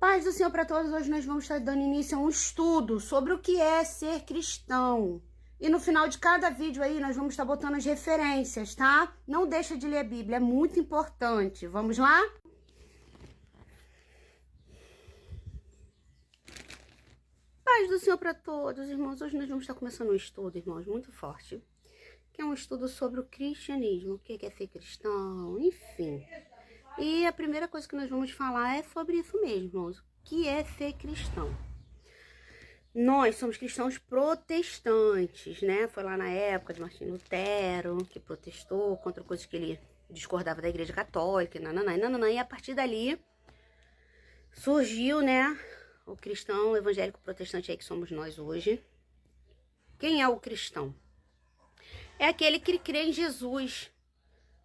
Paz do Senhor para todos. Hoje nós vamos estar dando início a um estudo sobre o que é ser cristão. E no final de cada vídeo aí nós vamos estar botando as referências, tá? Não deixa de ler a Bíblia, é muito importante. Vamos lá? Paz do Senhor para todos, irmãos. Hoje nós vamos estar começando um estudo, irmãos, muito forte. Que é um estudo sobre o cristianismo, o que é ser cristão, enfim. E a primeira coisa que nós vamos falar é sobre isso mesmo, irmãos. O que é ser cristão? Nós somos cristãos protestantes, né? Foi lá na época de Martinho Lutero, que protestou contra coisas que ele discordava da Igreja Católica, e a partir dali surgiu, né, o cristão evangélico protestante aí que somos nós hoje. Quem é o cristão? É aquele que crê em Jesus,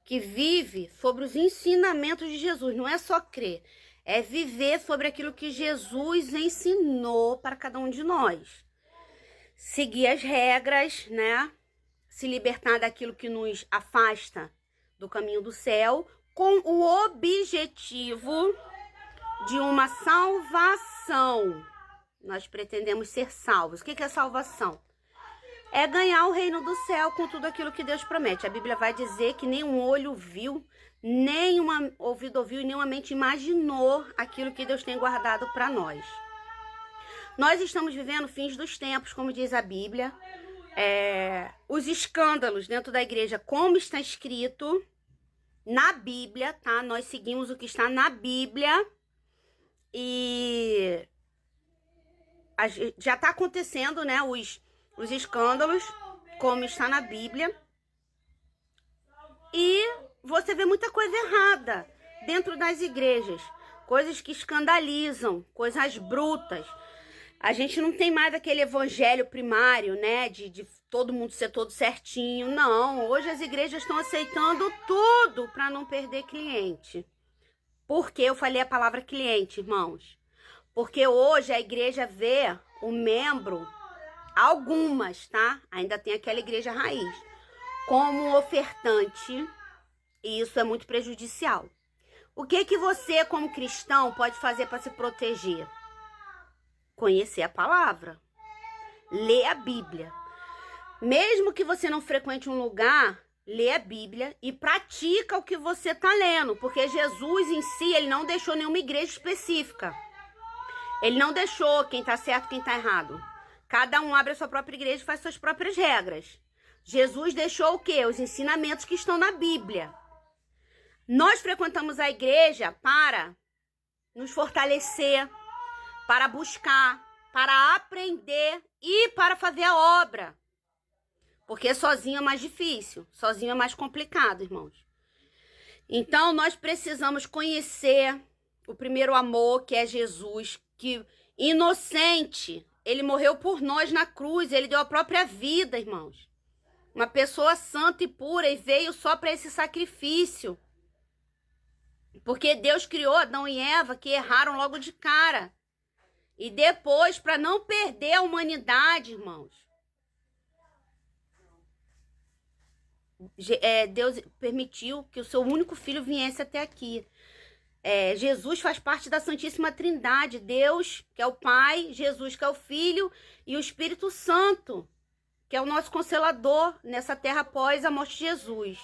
que vive sobre os ensinamentos de Jesus. Não é só crer, é viver sobre aquilo que Jesus ensinou para cada um de nós. Seguir as regras, né? Se libertar daquilo que nos afasta do caminho do céu, com o objetivo de uma salvação. Nós pretendemos ser salvos. O que é salvação? É ganhar o reino do céu com tudo aquilo que Deus promete. A Bíblia vai dizer que nenhum olho viu, nem um ouvido ouviu e nenhuma mente imaginou aquilo que Deus tem guardado para nós. Nós estamos vivendo fins dos tempos, como diz a Bíblia. Os escândalos dentro da igreja, como está escrito na Bíblia, tá? Nós seguimos o que está na Bíblia e já está acontecendo, né? Os escândalos, como está na Bíblia. E você vê muita coisa errada dentro das igrejas. Coisas que escandalizam, coisas brutas. A gente não tem mais aquele evangelho primário, né? De todo mundo ser todo certinho. Não, hoje as igrejas estão aceitando tudo para não perder cliente. Por que eu falei a palavra cliente, irmãos? Porque hoje a igreja vê o membro... Algumas, tá? Ainda tem aquela igreja raiz como ofertante, e isso é muito prejudicial. O que você, como cristão, pode fazer para se proteger? Conhecer a palavra, ler a Bíblia. Mesmo que você não frequente um lugar, lê a Bíblia e pratica o que você tá lendo, porque Jesus em si, ele não deixou nenhuma igreja específica. Ele não deixou quem tá certo, quem tá errado. Cada um abre a sua própria igreja e faz suas próprias regras. Jesus deixou o quê? Os ensinamentos que estão na Bíblia. Nós frequentamos a igreja para nos fortalecer, para buscar, para aprender e para fazer a obra. Porque sozinho é mais difícil, sozinho é mais complicado, irmãos. Então, nós precisamos conhecer o primeiro amor, que é Jesus, que inocente... Ele morreu por nós na cruz, ele deu a própria vida, irmãos. Uma pessoa santa e pura e veio só para esse sacrifício. Porque Deus criou Adão e Eva que erraram logo de cara. E depois, para não perder a humanidade, irmãos, Deus permitiu que o seu único filho viesse até aqui. Jesus faz parte da Santíssima Trindade, Deus, que é o Pai, Jesus, que é o Filho, e o Espírito Santo, que é o nosso Consolador nessa terra após a morte de Jesus.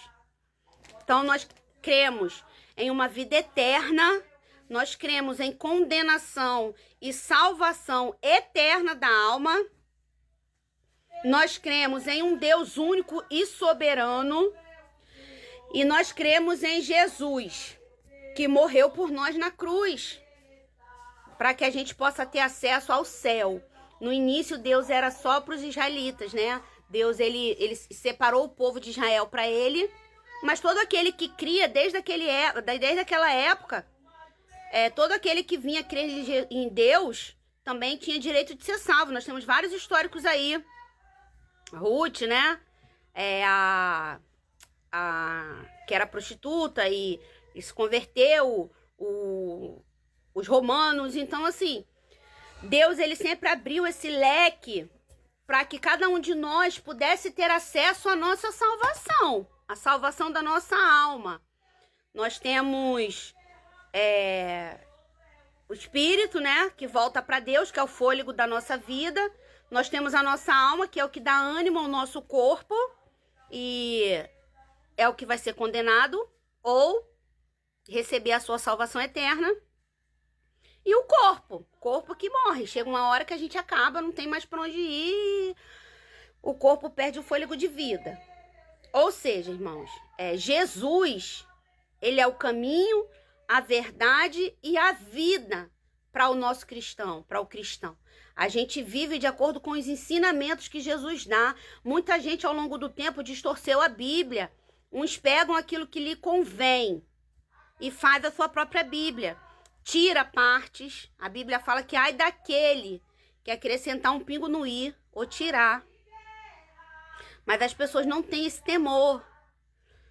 Então, nós cremos em uma vida eterna, nós cremos em condenação e salvação eterna da alma, nós cremos em um Deus único e soberano, e nós cremos em Jesus, que morreu por nós na cruz, para que a gente possa ter acesso ao céu. No início, Deus era só para os israelitas, né? Deus, ele separou o povo de Israel para ele, mas todo aquele que cria desde aquela época, todo aquele que vinha crer em Deus, também tinha direito de ser salvo. Nós temos vários históricos aí. Ruth, né? Que era prostituta e se converteu, os romanos. Então, assim, Deus, ele sempre abriu esse leque para que cada um de nós pudesse ter acesso à nossa salvação, a salvação da nossa alma. Nós temos espírito, né, que volta para Deus, que é o fôlego da nossa vida. Nós temos a nossa alma, que é o que dá ânimo ao nosso corpo e é o que vai ser condenado ou receber a sua salvação eterna. E o corpo que morre. Chega uma hora que a gente acaba, não tem mais para onde ir, o corpo perde o fôlego de vida. Ou seja, irmãos, Jesus, ele é o caminho, a verdade e a vida para o nosso cristão, para o cristão. A gente vive de acordo com os ensinamentos que Jesus dá. Muita gente ao longo do tempo distorceu a Bíblia. Uns pegam aquilo que lhe convém e faz a sua própria Bíblia. Tira partes. A Bíblia fala que ai daquele que acrescentar um pingo no i ou tirar. Mas as pessoas não têm esse temor.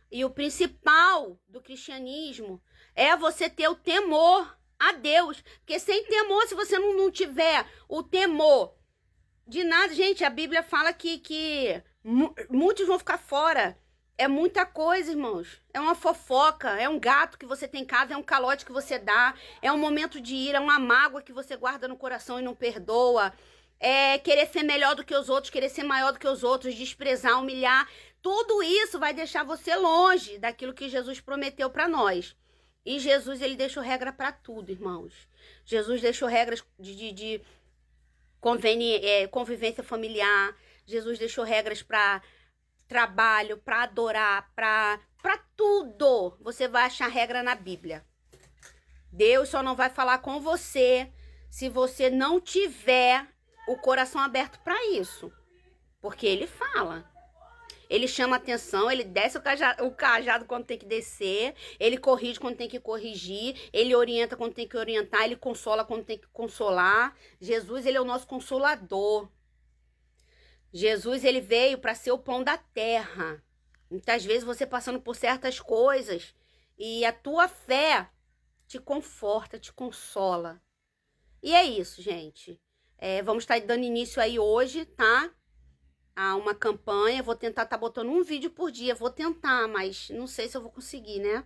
E o principal do cristianismo é você ter o temor a Deus. Porque sem temor, se você não tiver o temor de nada... Gente, a Bíblia fala que muitos vão ficar fora. É muita coisa, irmãos. É uma fofoca, é um gato que você tem em casa, é um calote que você dá, é um momento de ira, é uma mágoa que você guarda no coração e não perdoa. É querer ser melhor do que os outros, querer ser maior do que os outros, desprezar, humilhar. Tudo isso vai deixar você longe daquilo que Jesus prometeu para nós. E Jesus, ele deixou regra para tudo, irmãos. Jesus deixou regras de convivência familiar. Jesus deixou regras para trabalho, para adorar, para tudo. Você vai achar regra na Bíblia. Deus só não vai falar com você se você não tiver o coração aberto para isso. Porque ele fala. Ele chama atenção, ele desce o cajado quando tem que descer, ele corrige quando tem que corrigir, ele orienta quando tem que orientar, ele consola quando tem que consolar. Jesus, ele é o nosso consolador. Jesus, ele veio para ser o pão da terra. Muitas vezes você passando por certas coisas e a tua fé te conforta, te consola. E é isso, gente. Vamos estar dando início aí hoje, tá? A uma campanha. Vou tentar estar botando um vídeo por dia. Vou tentar, mas não sei se eu vou conseguir, né?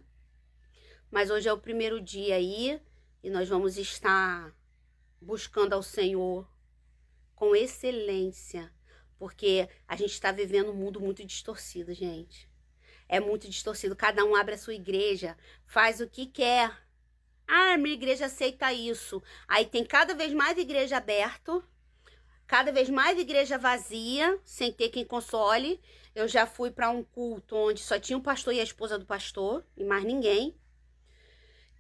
Mas hoje é o primeiro dia aí e nós vamos estar buscando ao Senhor com excelência. Porque a gente está vivendo um mundo muito distorcido, gente. É muito distorcido. Cada um abre a sua igreja, faz o que quer. Ah, minha igreja aceita isso. Aí tem cada vez mais igreja aberta, cada vez mais igreja vazia, sem ter quem console. Eu já fui para um culto onde só tinha o pastor e a esposa do pastor, e mais ninguém.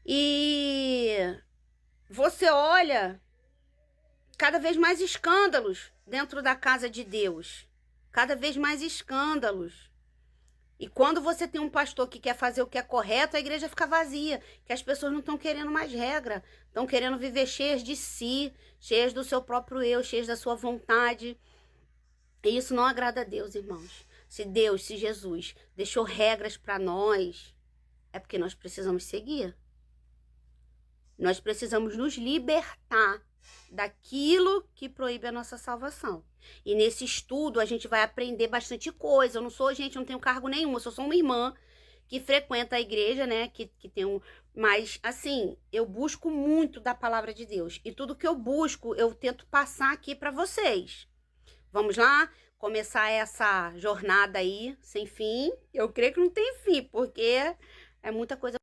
E você olha... cada vez mais escândalos dentro da casa de Deus. Cada vez mais escândalos. E quando você tem um pastor que quer fazer o que é correto, a igreja fica vazia. Que as pessoas não estão querendo mais regra. Estão querendo viver cheias de si, cheias do seu próprio eu, cheias da sua vontade. E isso não agrada a Deus, irmãos. Se Deus, se Jesus deixou regras para nós, é porque nós precisamos seguir. Nós precisamos nos libertar daquilo que proíbe a nossa salvação. E nesse estudo a gente vai aprender bastante coisa. Eu não sou, gente, eu não tenho cargo nenhum. Eu só sou uma irmã que frequenta a igreja, né? Que tem um... Mas, assim, eu busco muito da palavra de Deus. E tudo que eu busco, eu tento passar aqui para vocês. Vamos lá? Começar essa jornada aí, sem fim. Eu creio que não tem fim, porque é muita coisa